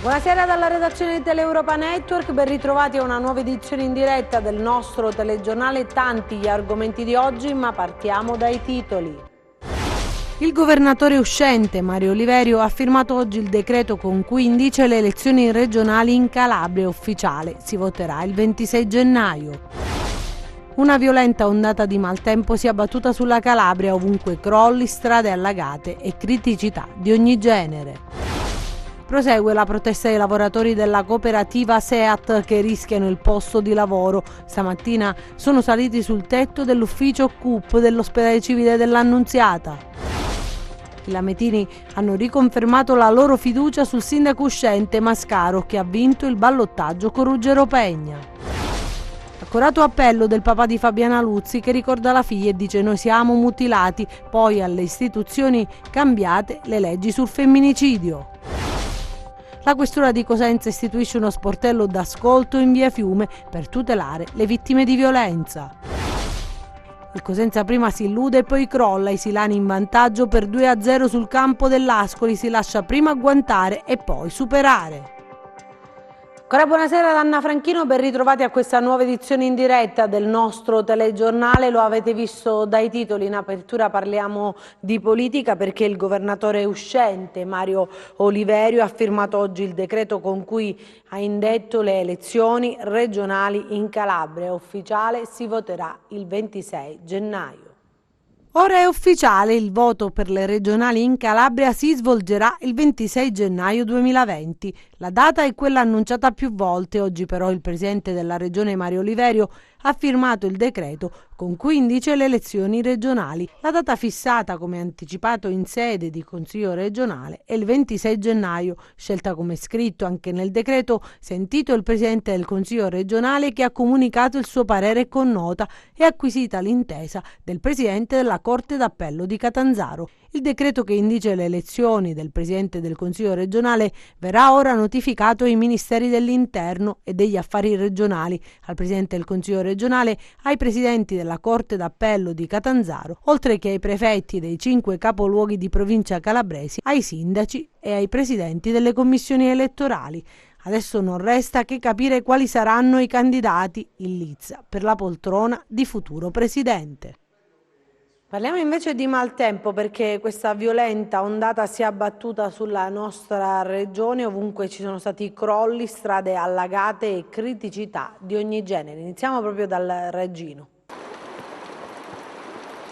Buonasera dalla redazione di Teleuropa Network, ben ritrovati a una nuova edizione in diretta del nostro telegiornale. Tanti gli argomenti di oggi, ma partiamo dai titoli. Il governatore uscente Mario Oliverio ha firmato oggi il decreto con cui indice le elezioni regionali in Calabria ufficiale. Si voterà il 26 gennaio. Una violenta ondata di maltempo si è abbattuta sulla Calabria, ovunque crolli, strade allagate e criticità di ogni genere. Prosegue la protesta dei lavoratori della cooperativa SEAT che rischiano il posto di lavoro. Stamattina sono saliti sul tetto dell'ufficio CUP dell'ospedale civile dell'Annunziata. I lametini hanno riconfermato la loro fiducia sul sindaco uscente Mascaro, che ha vinto il ballottaggio con Ruggero Pegna. Accorato appello del papà di Fabiana Luzzi, che ricorda la figlia e dice: noi siamo mutilati, poi alle istituzioni cambiate le leggi sul femminicidio. La questura di Cosenza istituisce uno sportello d'ascolto in via Fiume per tutelare le vittime di violenza. Il Cosenza prima si illude e poi crolla, i silani in vantaggio per 2-0 sul campo dell'Ascoli, si lascia prima agguantare e poi superare. Ancora buonasera da Anna Franchino, ben ritrovati a questa nuova edizione in diretta del nostro telegiornale. Lo avete visto dai titoli, in apertura parliamo di politica perché il governatore uscente Mario Oliverio ha firmato oggi il decreto con cui ha indetto le elezioni regionali in Calabria. Ufficiale, si voterà il 26 gennaio. Ora è ufficiale, il voto per le regionali in Calabria si svolgerà il 26 gennaio 2020. La data è quella annunciata più volte. Oggi però il presidente della regione Mario Oliverio ha firmato il decreto con cui indice le elezioni regionali. La data fissata, come anticipato in sede di Consiglio regionale, è il 26 gennaio, scelta come scritto anche nel decreto, sentito il presidente del Consiglio regionale che ha comunicato il suo parere con nota e acquisita l'intesa del presidente della Corte d'Appello di Catanzaro. Il decreto che indice le elezioni del presidente del Consiglio regionale verrà ora notificato ai Ministeri dell'Interno e degli Affari regionali, al presidente del Consiglio regionale, ai presidenti della Corte d'Appello di Catanzaro, oltre che ai prefetti dei 5 capoluoghi di provincia calabresi, ai sindaci e ai presidenti delle commissioni elettorali. Adesso non resta che capire quali saranno i candidati in lizza per la poltrona di futuro presidente. Parliamo invece di maltempo perché questa violenta ondata si è abbattuta sulla nostra regione, ovunque ci sono stati crolli, strade allagate e criticità di ogni genere. Iniziamo proprio dal Reggino.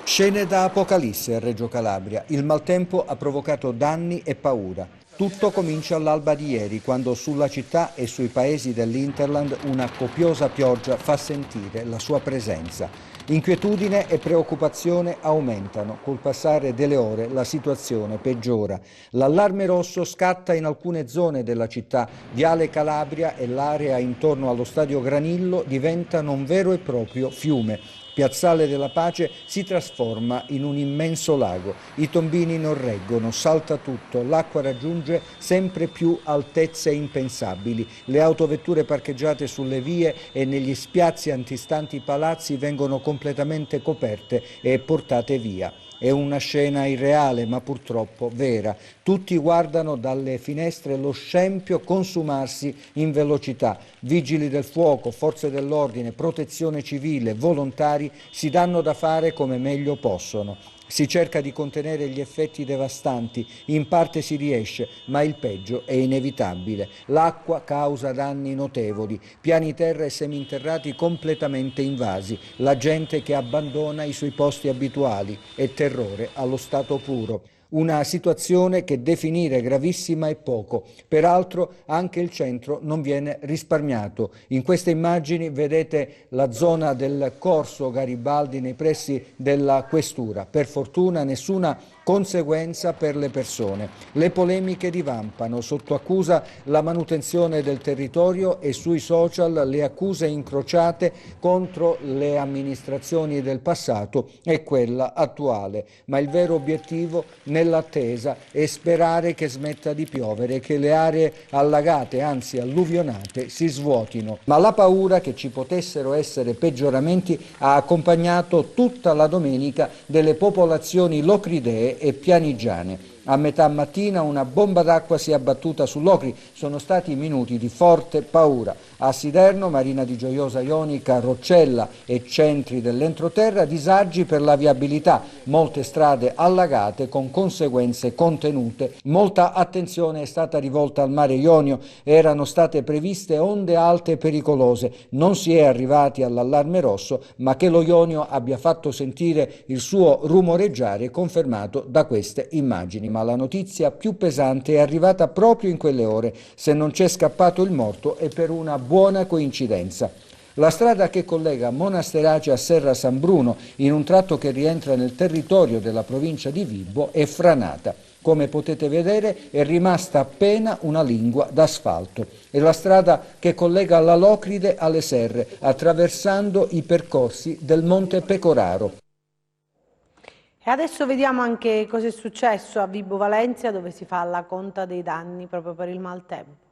Scene da Apocalisse a Reggio Calabria. Il maltempo ha provocato danni e paura. Tutto comincia all'alba di ieri, quando sulla città e sui paesi dell'Interland una copiosa pioggia fa sentire la sua presenza. Inquietudine e preoccupazione aumentano. Col passare delle ore la situazione peggiora. L'allarme rosso scatta in alcune zone della città. Viale Calabria e l'area intorno allo stadio Granillo diventano un vero e proprio fiume. Piazzale della Pace si trasforma in un immenso lago. I tombini non reggono, salta tutto, l'acqua raggiunge sempre più altezze impensabili. Le autovetture parcheggiate sulle vie e negli spiazzi antistanti i palazzi vengono completamente coperte e portate via. È una scena irreale, ma purtroppo vera. Tutti guardano dalle finestre lo scempio consumarsi in velocità. Vigili del fuoco, forze dell'ordine, protezione civile, volontari si danno da fare come meglio possono. Si cerca di contenere gli effetti devastanti, in parte si riesce, ma il peggio è inevitabile. L'acqua causa danni notevoli, piani terra e seminterrati completamente invasi, la gente che abbandona i suoi posti abituali e terrore allo stato puro. Una situazione che definire gravissima è poco. Peraltro anche il centro non viene risparmiato. In queste immagini vedete la zona del Corso Garibaldi nei pressi della questura. Per fortuna nessuna conseguenza per le persone. Le polemiche divampano, sotto accusa la manutenzione del territorio e sui social le accuse incrociate contro le amministrazioni del passato e quella attuale. Ma il vero obiettivo nell'attesa è sperare che smetta di piovere e che le aree allagate, anzi alluvionate, si svuotino. Ma la paura che ci potessero essere peggioramenti ha accompagnato tutta la domenica delle popolazioni locridee e pianigiane. A metà mattina una bomba d'acqua si è abbattuta sull'Ocri, sono stati minuti di forte paura. A Siderno, Marina di Gioiosa Ionica, Roccella e centri dell'entroterra, disagi per la viabilità, molte strade allagate con conseguenze contenute. Molta attenzione è stata rivolta al mare Ionio, erano state previste onde alte e pericolose. Non si è arrivati all'allarme rosso, ma che lo Ionio abbia fatto sentire il suo rumoreggiare è confermato da queste immagini. Ma la notizia più pesante è arrivata proprio in quelle ore. Se non c'è scappato il morto è per una buona coincidenza. La strada che collega Monasterace a Serra San Bruno, in un tratto che rientra nel territorio della provincia di Vibo, è franata. Come potete vedere è rimasta appena una lingua d'asfalto. È la strada che collega la Locride alle Serre, attraversando i percorsi del Monte Pecoraro. E adesso vediamo anche cosa è successo a Vibo Valentia, dove si fa la conta dei danni proprio per il maltempo.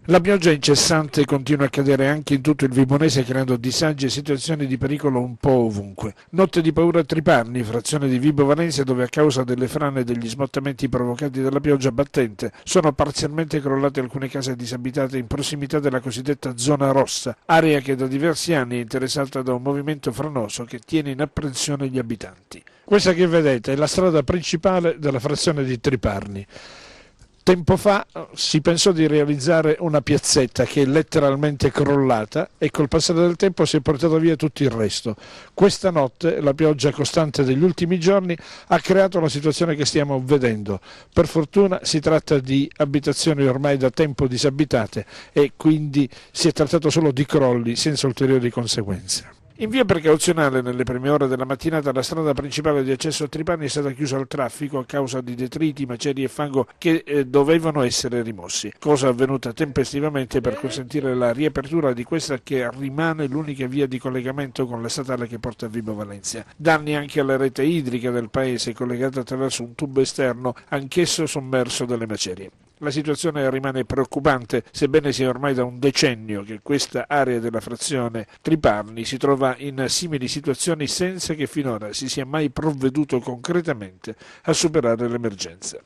La pioggia incessante continua a cadere anche in tutto il Vibonese, creando disagi e situazioni di pericolo un po' ovunque. Notte di paura a Triparni, frazione di Vibo Valentia, dove a causa delle frane e degli smottamenti provocati dalla pioggia battente sono parzialmente crollate alcune case disabitate in prossimità della cosiddetta zona rossa, area che da diversi anni è interessata da un movimento franoso che tiene in apprensione gli abitanti. Questa che vedete è la strada principale della frazione di Triparni. Tempo fa si pensò di realizzare una piazzetta che è letteralmente crollata e col passare del tempo si è portato via tutto il resto. Questa notte la pioggia costante degli ultimi giorni ha creato la situazione che stiamo vedendo. Per fortuna si tratta di abitazioni ormai da tempo disabitate e quindi si è trattato solo di crolli senza ulteriori conseguenze. In via precauzionale, nelle prime ore della mattinata, la strada principale di accesso a Tripani è stata chiusa al traffico a causa di detriti, macerie e fango che dovevano essere rimossi, cosa avvenuta tempestivamente per consentire la riapertura di questa che rimane l'unica via di collegamento con la statale che porta a Vibo Valentia. Danni anche alla rete idrica del paese, collegata attraverso un tubo esterno, anch'esso sommerso dalle macerie. La situazione rimane preoccupante, sebbene sia ormai da un decennio che questa area della frazione Triparni si trova in simili situazioni senza che finora si sia mai provveduto concretamente a superare l'emergenza.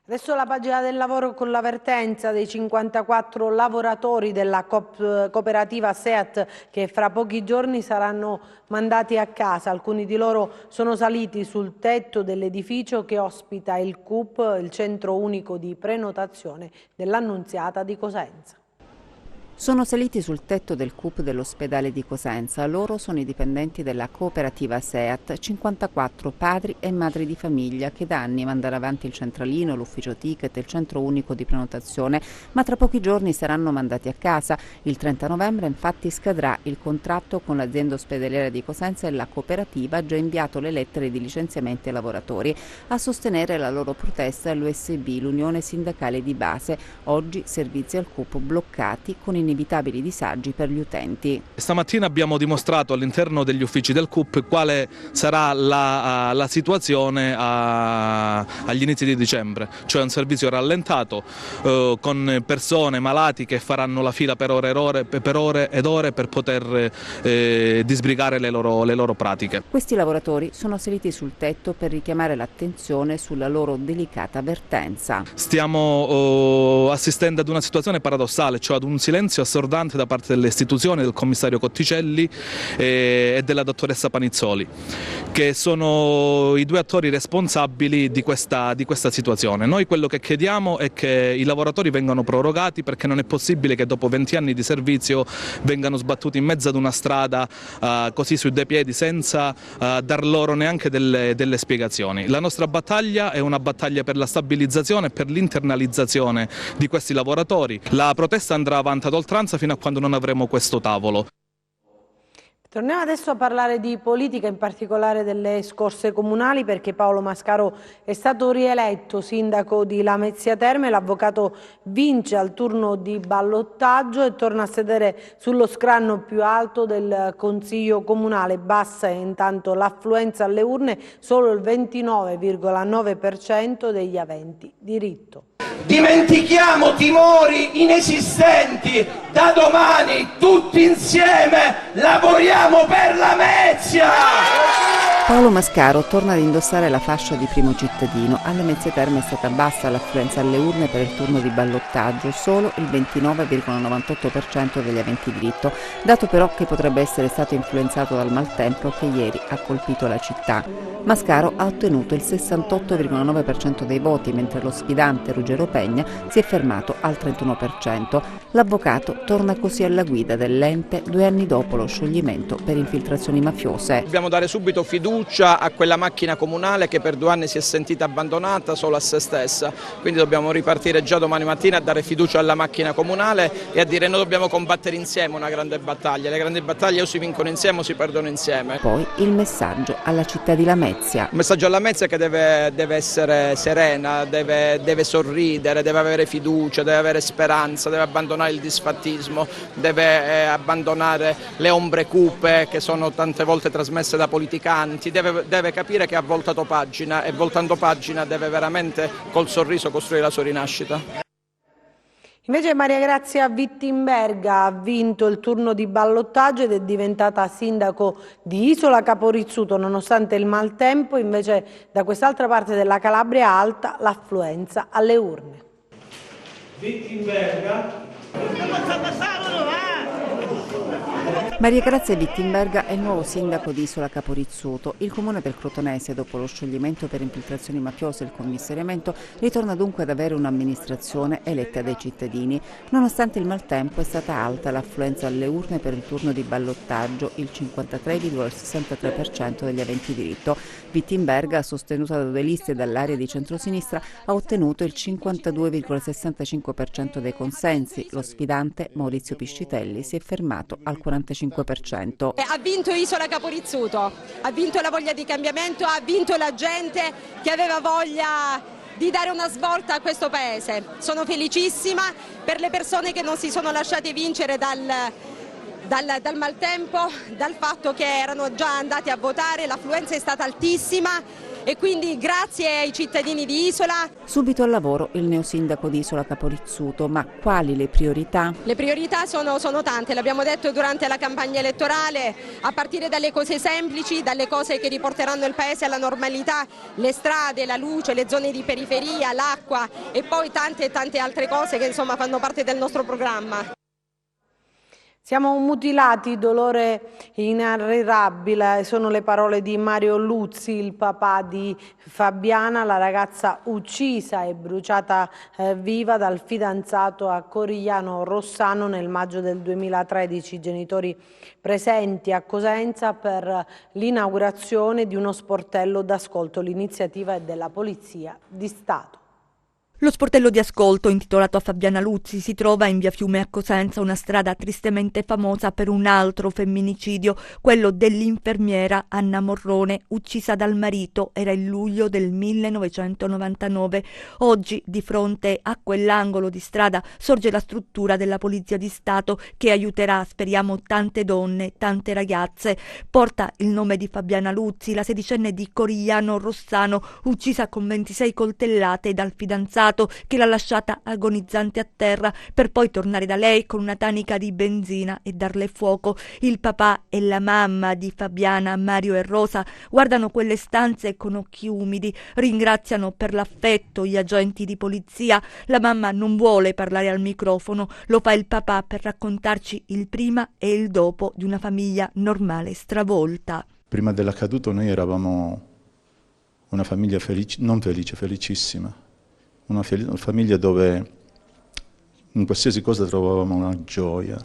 Adesso la pagina del lavoro con l'avvertenza dei 54 lavoratori della cooperativa SEAT che fra pochi giorni saranno mandati a casa. Alcuni di loro sono saliti sul tetto dell'edificio che ospita il CUP, il centro unico di prenotazione dell'Annunziata di Cosenza. Sono saliti sul tetto del CUP dell'ospedale di Cosenza. Loro sono i dipendenti della cooperativa SEAT, 54 padri e madri di famiglia che da anni mandano avanti il centralino, l'ufficio ticket e il centro unico di prenotazione, ma tra pochi giorni saranno mandati a casa. Il 30 novembre infatti scadrà il contratto con l'azienda ospedaliera di Cosenza e la cooperativa ha già inviato le lettere di licenziamento ai lavoratori. A sostenere la loro protesta l'USB, l'Unione Sindacale di Base. Oggi servizi al CUP bloccati con inevitabili disagi per gli utenti. Stamattina abbiamo dimostrato all'interno degli uffici del CUP quale sarà la situazione agli inizi di dicembre, cioè un servizio rallentato con persone malati che faranno la fila per ore ed ore per poter disbrigare le loro pratiche. Questi lavoratori sono saliti sul tetto per richiamare l'attenzione sulla loro delicata vertenza. Stiamo assistendo ad una situazione paradossale, cioè ad un silenzio assordante da parte delle istituzioni, del commissario Cotticelli e della dottoressa Panizzoli, che sono i due attori responsabili di questa situazione. Noi quello che chiediamo è che i lavoratori vengano prorogati, perché non è possibile che dopo 20 anni di servizio vengano sbattuti in mezzo ad una strada così sui due piedi senza dar loro neanche delle spiegazioni. La nostra battaglia è una battaglia per la stabilizzazione e per l'internalizzazione di questi lavoratori. La protesta andrà avanti ad oltranza fino a quando non avremo questo tavolo. Torniamo adesso a parlare di politica, in particolare delle scorse comunali, perché Paolo Mascaro è stato rieletto sindaco di Lamezia Terme. L'avvocato vince al turno di ballottaggio e torna a sedere sullo scranno più alto del Consiglio Comunale. Bassa intanto l'affluenza alle urne, solo il 29,9% degli aventi diritto. Dimentichiamo timori inesistenti, da domani tutti insieme lavoriamo per Lamezia! Paolo Mascaro torna ad indossare la fascia di primo cittadino. Alle Mezze Terme è stata bassa l'affluenza alle urne per il turno di ballottaggio, solo il 29,98% degli aventi diritto, dato però che potrebbe essere stato influenzato dal maltempo che ieri ha colpito la città. Mascaro ha ottenuto il 68,9% dei voti, mentre lo sfidante Ruggero Pegna si è fermato al 31%. L'avvocato torna così alla guida dell'ente 2 anni dopo lo scioglimento per infiltrazioni mafiose. Dobbiamo dare subito fiducia a quella macchina comunale che per 2 anni si è sentita abbandonata solo a se stessa, quindi dobbiamo ripartire già domani mattina a dare fiducia alla macchina comunale e a dire noi dobbiamo combattere insieme una grande battaglia, le grandi battaglie o si vincono insieme o si perdono insieme. Poi il messaggio alla città di Lamezia. Il messaggio alla Lamezia è che deve essere serena, deve sorridere, deve avere fiducia, deve avere speranza, deve abbandonare il disfattismo, deve abbandonare le ombre cupe che sono tante volte trasmesse da politicanti, deve capire che ha voltato pagina e voltando pagina deve veramente col sorriso costruire la sua rinascita. Invece Maria Grazia Wittenberga ha vinto il turno di ballottaggio ed è diventata sindaco di Isola Caporizzuto nonostante il maltempo. Invece da quest'altra parte della Calabria alta l'affluenza alle urne. Wittenberga. Maria Grazia Wittenberga è il nuovo sindaco di Isola Caporizzuto. Il comune del Crotonese, dopo lo scioglimento per infiltrazioni mafiose e il commissariamento, ritorna dunque ad avere un'amministrazione eletta dai cittadini. Nonostante il maltempo è stata alta l'affluenza alle urne per il turno di ballottaggio, il 53,63% degli aventi diritto. Wittenberga, sostenuta da 2 liste dall'area di centrosinistra, ha ottenuto il 52,65% dei consensi. Lo sfidante Maurizio Piscitelli si è fermato al 45%. Ha vinto Isola Caporizzuto, ha vinto la voglia di cambiamento, ha vinto la gente che aveva voglia di dare una svolta a questo paese. Sono felicissima per le persone che non si sono lasciate vincere dal maltempo, dal fatto che erano già andati a votare, l'affluenza è stata altissima e quindi grazie ai cittadini di Isola. Subito al lavoro il neosindaco di Isola Caporizzuto, ma quali le priorità? Le priorità sono tante, l'abbiamo detto durante la campagna elettorale, a partire dalle cose semplici, dalle cose che riporteranno il paese alla normalità, le strade, la luce, le zone di periferia, l'acqua e poi tante altre cose che insomma fanno parte del nostro programma. Siamo mutilati, dolore inarrivabile, sono le parole di Mario Luzzi, il papà di Fabiana, la ragazza uccisa e bruciata viva dal fidanzato a Corigliano Rossano nel maggio del 2013. Genitori presenti a Cosenza per l'inaugurazione di uno sportello d'ascolto. L'iniziativa è della Polizia di Stato. Lo sportello di ascolto, intitolato a Fabiana Luzzi, si trova in via Fiume a Cosenza, una strada tristemente famosa per un altro femminicidio, quello dell'infermiera Anna Morrone, uccisa dal marito. Era il luglio del 1999. Oggi, di fronte a quell'angolo di strada, sorge la struttura della Polizia di Stato che aiuterà, speriamo, tante donne, tante ragazze. Porta il nome di Fabiana Luzzi, la sedicenne di Corigliano Rossano, uccisa con 26 coltellate dal fidanzato che l'ha lasciata agonizzante a terra per poi tornare da lei con una tanica di benzina e darle fuoco. Il papà e la mamma di Fabiana, Mario e Rosa, guardano quelle stanze con occhi umidi, ringraziano per l'affetto gli agenti di polizia. La mamma non vuole parlare al microfono, lo fa il papà per raccontarci il prima e il dopo di una famiglia normale stravolta. Prima dell'accaduto noi eravamo una famiglia non felice, felicissima. Una famiglia dove in qualsiasi cosa trovavamo una gioia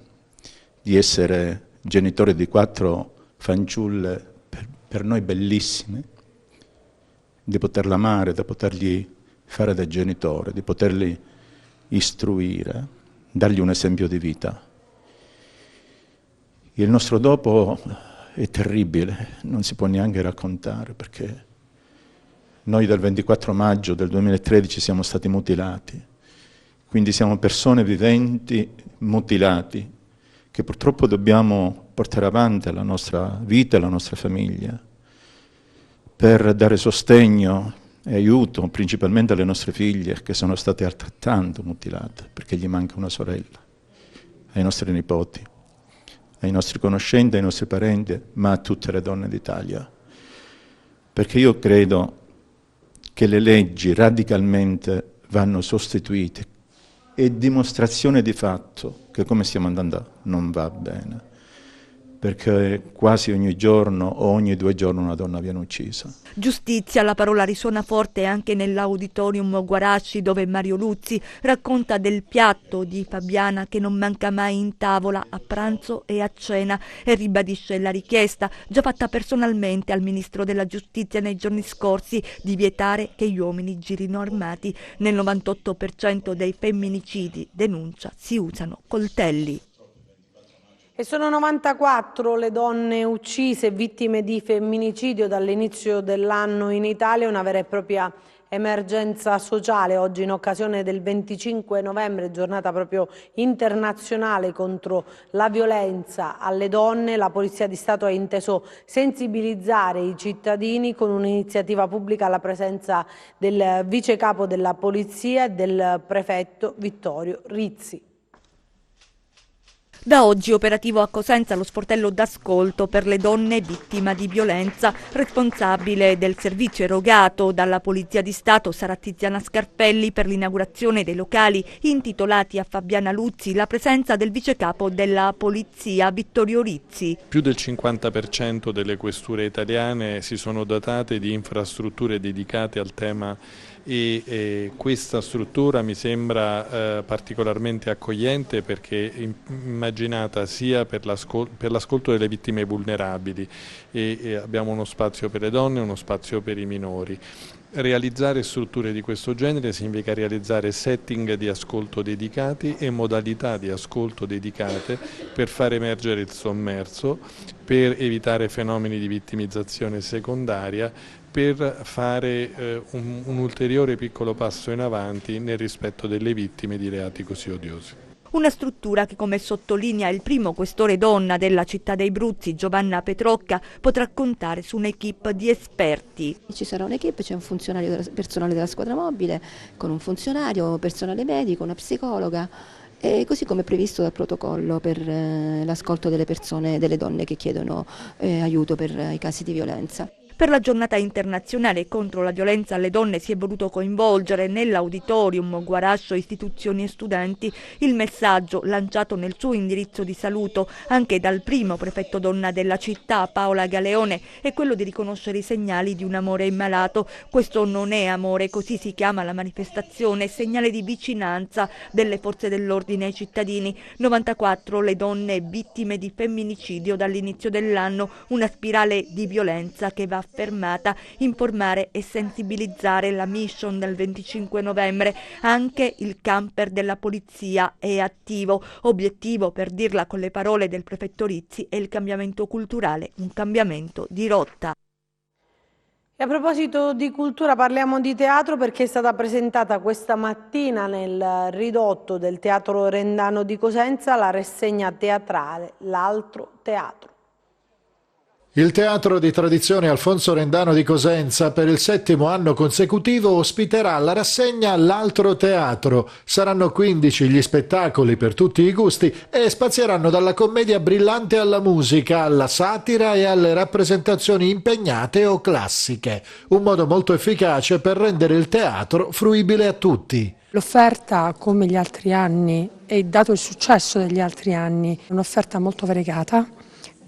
di essere genitori di 4 fanciulle per noi bellissime, di poterla amare, di potergli fare da genitore, di poterli istruire, dargli un esempio di vita. Il nostro dopo è terribile, non si può neanche raccontare, perché noi del 24 maggio del 2013 siamo stati mutilati, quindi siamo persone viventi mutilati che purtroppo dobbiamo portare avanti la nostra vita e la nostra famiglia per dare sostegno e aiuto principalmente alle nostre figlie che sono state altrettanto mutilate perché gli manca una sorella, ai nostri nipoti, ai nostri conoscenti, ai nostri parenti, ma a tutte le donne d'Italia. perché io credo che le leggi radicalmente vanno sostituite. È dimostrazione di fatto che come stiamo andando non va bene, perché quasi ogni giorno o ogni 2 giorni una donna viene uccisa. Giustizia, la parola risuona forte anche nell'auditorium Guarasci, dove Mario Luzzi racconta del piatto di Fabiana che non manca mai in tavola a pranzo e a cena e ribadisce la richiesta già fatta personalmente al Ministro della Giustizia nei giorni scorsi di vietare che gli uomini girino armati. Nel 98% dei femminicidi, denuncia, si usano coltelli. E sono 94 le donne uccise vittime di femminicidio dall'inizio dell'anno in Italia, una vera e propria emergenza sociale. Oggi, in occasione del 25 novembre, giornata proprio internazionale contro la violenza alle donne, la Polizia di Stato ha inteso sensibilizzare i cittadini con un'iniziativa pubblica alla presenza del vice capo della Polizia e del prefetto Vittorio Rizzi. Da oggi operativo a Cosenza lo sportello d'ascolto per le donne vittime di violenza. Responsabile del servizio erogato dalla Polizia di Stato sarà Tiziana Scarpelli. Per l'inaugurazione dei locali intitolati a Fabiana Luzzi, la presenza del vice capo della Polizia Vittorio Rizzi. Più del 50% delle questure italiane si sono dotate di infrastrutture dedicate al tema e questa struttura mi sembra particolarmente accogliente perché immaginata sia per l'ascolto delle vittime vulnerabili e abbiamo uno spazio per le donne e uno spazio per i minori. Realizzare strutture di questo genere significa realizzare setting di ascolto dedicati e modalità di ascolto dedicate per far emergere il sommerso, per evitare fenomeni di vittimizzazione secondaria, per fare un ulteriore piccolo passo in avanti nel rispetto delle vittime di reati così odiosi. Una struttura che, come sottolinea il primo questore donna della città dei Bruzzi, Giovanna Petrocca, potrà contare su un'equipe di esperti. Ci sarà un'equipe, c'è un funzionario personale della squadra mobile, con un funzionario, personale medico, una psicologa, e così come previsto dal protocollo per l'ascolto delle persone, delle donne che chiedono aiuto per i casi di violenza. Per la giornata internazionale contro la violenza alle donne si è voluto coinvolgere nell'auditorium Guarascio istituzioni e studenti. Il messaggio, lanciato nel suo indirizzo di saluto anche dal primo prefetto donna della città, Paola Galeone, è quello di riconoscere i segnali di un amore immalato. Questo non è amore, così si chiama la manifestazione, segnale di vicinanza delle forze dell'ordine ai cittadini. 94 le donne vittime di femminicidio dall'inizio dell'anno, una spirale di violenza che va fermata. Informare e sensibilizzare la mission del 25 novembre. Anche il camper della polizia è attivo. Obiettivo, per dirla con le parole del prefetto Rizzi, è il cambiamento culturale, un cambiamento di rotta. E a proposito di cultura parliamo di teatro, perché è stata presentata questa mattina nel ridotto del Teatro Rendano di Cosenza la rassegna teatrale L'altro teatro. Il teatro di tradizione Alfonso Rendano di Cosenza per il 7° anno consecutivo ospiterà la rassegna L'altro teatro. Saranno 15 gli spettacoli per tutti i gusti e spazieranno dalla commedia brillante alla musica, alla satira e alle rappresentazioni impegnate o classiche. Un modo molto efficace per rendere il teatro fruibile a tutti. L'offerta, come gli altri anni e dato il successo degli altri anni, è un'offerta molto variegata,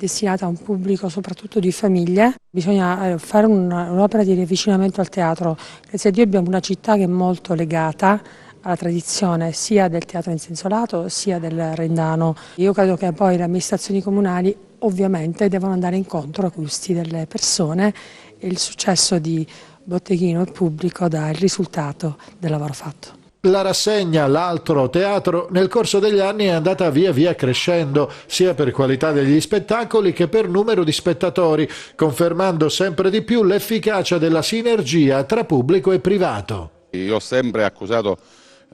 destinata a un pubblico soprattutto di famiglie. Bisogna fare un'opera di riavvicinamento al teatro. Grazie a Dio abbiamo una città che è molto legata alla tradizione sia del teatro in senso lato sia del Rendano. Io credo che poi le amministrazioni comunali ovviamente devono andare incontro ai gusti delle persone e il successo di Botteghino e pubblico dà il risultato del lavoro fatto. La rassegna L'altro teatro nel corso degli anni è andata via via crescendo, sia per qualità degli spettacoli che per numero di spettatori, confermando sempre di più l'efficacia della sinergia tra pubblico e privato. Io ho sempre accusato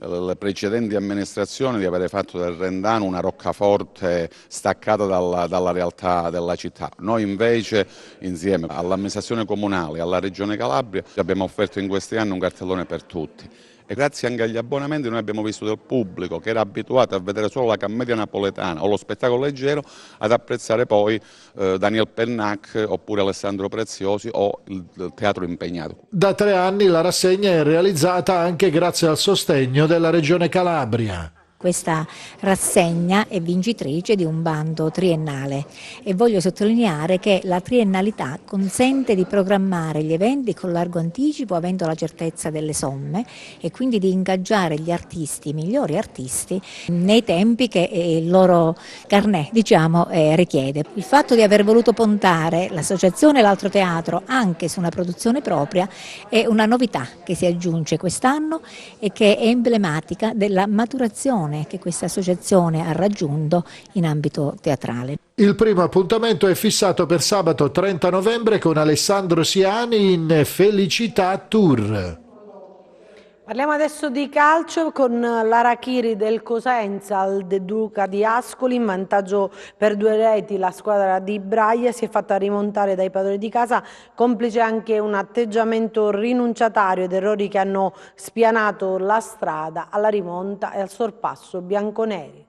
le precedenti amministrazioni di avere fatto del Rendano una roccaforte staccata dalla realtà della città. Noi invece, insieme all'amministrazione comunale e alla Regione Calabria, abbiamo offerto in questi anni un cartellone per tutti. e grazie anche agli abbonamenti noi abbiamo visto del pubblico che era abituato a vedere solo la commedia napoletana o lo spettacolo leggero ad apprezzare poi Daniel Pennac oppure Alessandro Preziosi o il teatro impegnato. Da 3 anni la rassegna è realizzata anche grazie al sostegno della Regione Calabria. Questa rassegna è vincitrice di un bando triennale e voglio sottolineare che la triennalità consente di programmare gli eventi con largo anticipo avendo la certezza delle somme e quindi di ingaggiare gli artisti, i migliori artisti, nei tempi che il loro carnet richiede. Il fatto di aver voluto puntare l'associazione e l'altro teatro anche su una produzione propria è una novità che si aggiunge quest'anno e che è emblematica della maturazione che questa associazione ha raggiunto in ambito teatrale. Il primo appuntamento è fissato per sabato 30 novembre con Alessandro Siani in Felicità Tour. Parliamo adesso di calcio con l'Arachiri del Cosenza al De Duca di Ascoli, in vantaggio per 2 reti la squadra di Braglia si è fatta rimontare dai padroni di casa, complice anche un atteggiamento rinunciatario ed errori che hanno spianato la strada alla rimonta e al sorpasso bianconeri.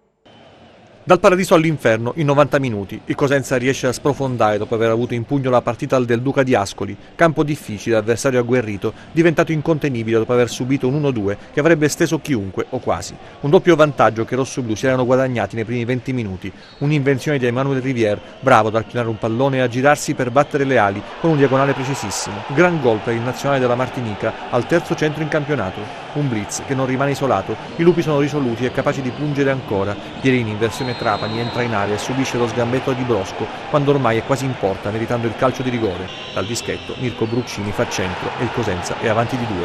Dal paradiso all'inferno in 90 minuti il Cosenza riesce a sprofondare dopo aver avuto in pugno la partita al Del Duca di Ascoli, campo difficile, avversario agguerrito, diventato incontenibile dopo aver subito un 1-2 che avrebbe steso chiunque o quasi. Un doppio vantaggio che i rossoblù si erano guadagnati nei primi 20 minuti, un'invenzione di Emmanuel Rivière, bravo ad alchinare un pallone e a girarsi per battere le ali con un diagonale precisissimo. Gran gol per il nazionale della Martinica al terzo centro in campionato. Un blitz che non rimane isolato, i lupi sono risoluti e capaci di pungere ancora. Pierini in versione Trapani entra in area e subisce lo sgambetto di Brosco quando ormai è quasi in porta meritando il calcio di rigore. Dal dischetto Mirko Bruccini fa centro e il Cosenza è avanti di 2.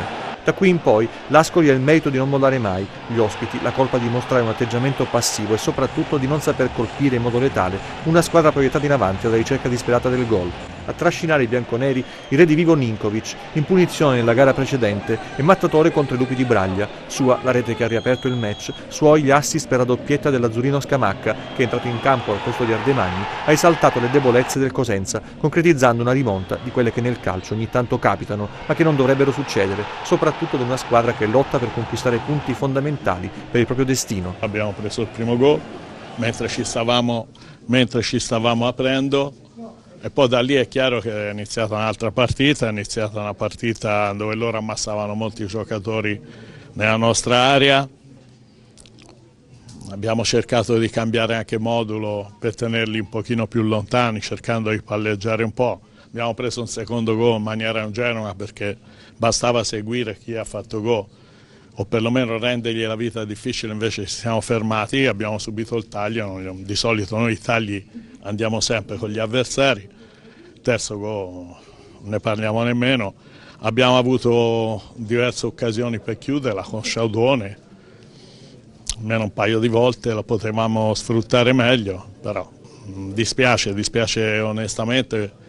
Da qui in poi l'Ascoli ha il merito di non mollare mai, gli ospiti la colpa di mostrare un atteggiamento passivo e soprattutto di non saper colpire in modo letale una squadra proiettata in avanti alla ricerca disperata del gol. A trascinare i bianconeri il re di Vivo Ninkovic, in punizione nella gara precedente e mattatore contro i lupi di Braglia, sua la rete che ha riaperto il match, suoi gli assist per la doppietta dell'azzurino Scamacca che è entrato in campo al posto di Ardemagni, ha esaltato le debolezze del Cosenza, concretizzando una rimonta di quelle che nel calcio ogni tanto capitano ma che non dovrebbero succedere, soprattutto ad una squadra che lotta per conquistare punti fondamentali per il proprio destino. Abbiamo preso il primo gol mentre ci stavamo aprendo. E poi da lì è chiaro che è iniziata un'altra partita, è iniziata una partita dove loro ammassavano molti giocatori nella nostra area. Abbiamo cercato di cambiare anche modulo per tenerli un pochino più lontani, cercando di palleggiare un po'. Abbiamo preso un secondo gol in maniera ingenua perché bastava seguire chi ha fatto gol o perlomeno rendergli la vita difficile, invece ci siamo fermati, abbiamo subito il taglio. Di solito noi i tagli andiamo sempre con gli avversari, terzo gol non ne parliamo nemmeno, abbiamo avuto diverse occasioni per chiuderla con Sciaudone, almeno un paio di volte la potevamo sfruttare meglio, però dispiace onestamente,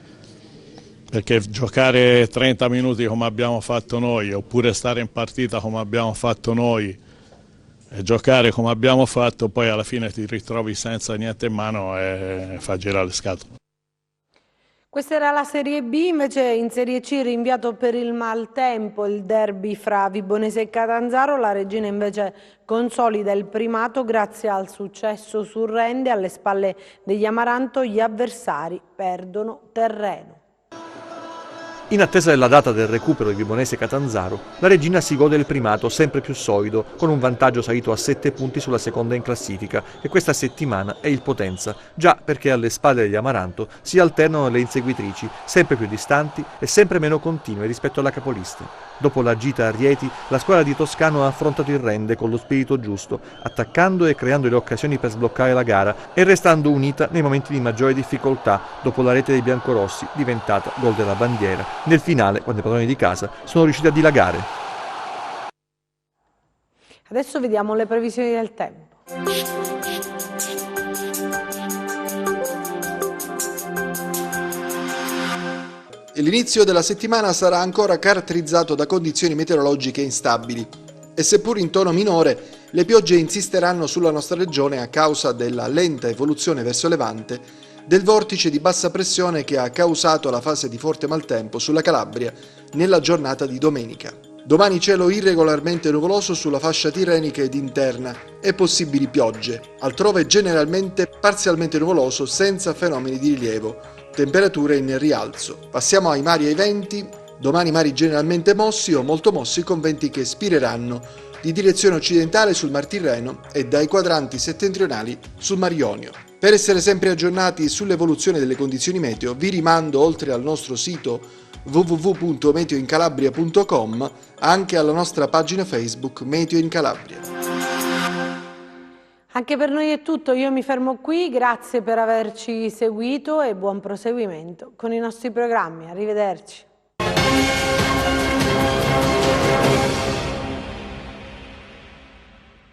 perché giocare 30 minuti come abbiamo fatto noi oppure stare in partita come abbiamo fatto noi e giocare come abbiamo fatto, poi alla fine ti ritrovi senza niente in mano e fa girare le scatole. Questa era la Serie B, invece in Serie C rinviato per il maltempo il derby fra Vibonese e Catanzaro, la Regina invece consolida il primato grazie al successo sul Rende, alle spalle degli Amaranto gli avversari perdono terreno. In attesa della data del recupero di Vibonese Catanzaro, la Regina si gode del primato sempre più solido, con un vantaggio salito a 7 punti sulla seconda in classifica, che questa settimana è il Potenza, già perché alle spalle degli Amaranto si alternano le inseguitrici, sempre più distanti e sempre meno continue rispetto alla capolista. Dopo la gita a Rieti, la squadra di Toscano ha affrontato il Rende con lo spirito giusto, attaccando e creando le occasioni per sbloccare la gara e restando unita nei momenti di maggiore difficoltà, dopo la rete dei biancorossi diventata gol della bandiera. Nel finale, quando i padroni di casa sono riusciti a dilagare. Adesso vediamo le previsioni del tempo. L'inizio della settimana sarà ancora caratterizzato da condizioni meteorologiche instabili e seppur in tono minore, le piogge insisteranno sulla nostra regione a causa della lenta evoluzione verso levante del vortice di bassa pressione che ha causato la fase di forte maltempo sulla Calabria nella giornata di domenica. Domani cielo irregolarmente nuvoloso sulla fascia tirrenica ed interna e possibili piogge. Altrove generalmente parzialmente nuvoloso senza fenomeni di rilievo. Temperature in rialzo. Passiamo ai mari e ai venti. Domani mari generalmente mossi o molto mossi con venti che spireranno di direzione occidentale sul Mar Tirreno e dai quadranti settentrionali sul Mar Ionio. Per essere sempre aggiornati sull'evoluzione delle condizioni meteo vi rimando, oltre al nostro sito www.meteoincalabria.com, anche alla nostra pagina Facebook Meteo in Calabria. Anche per noi è tutto, io mi fermo qui, grazie per averci seguito e buon proseguimento con i nostri programmi, arrivederci.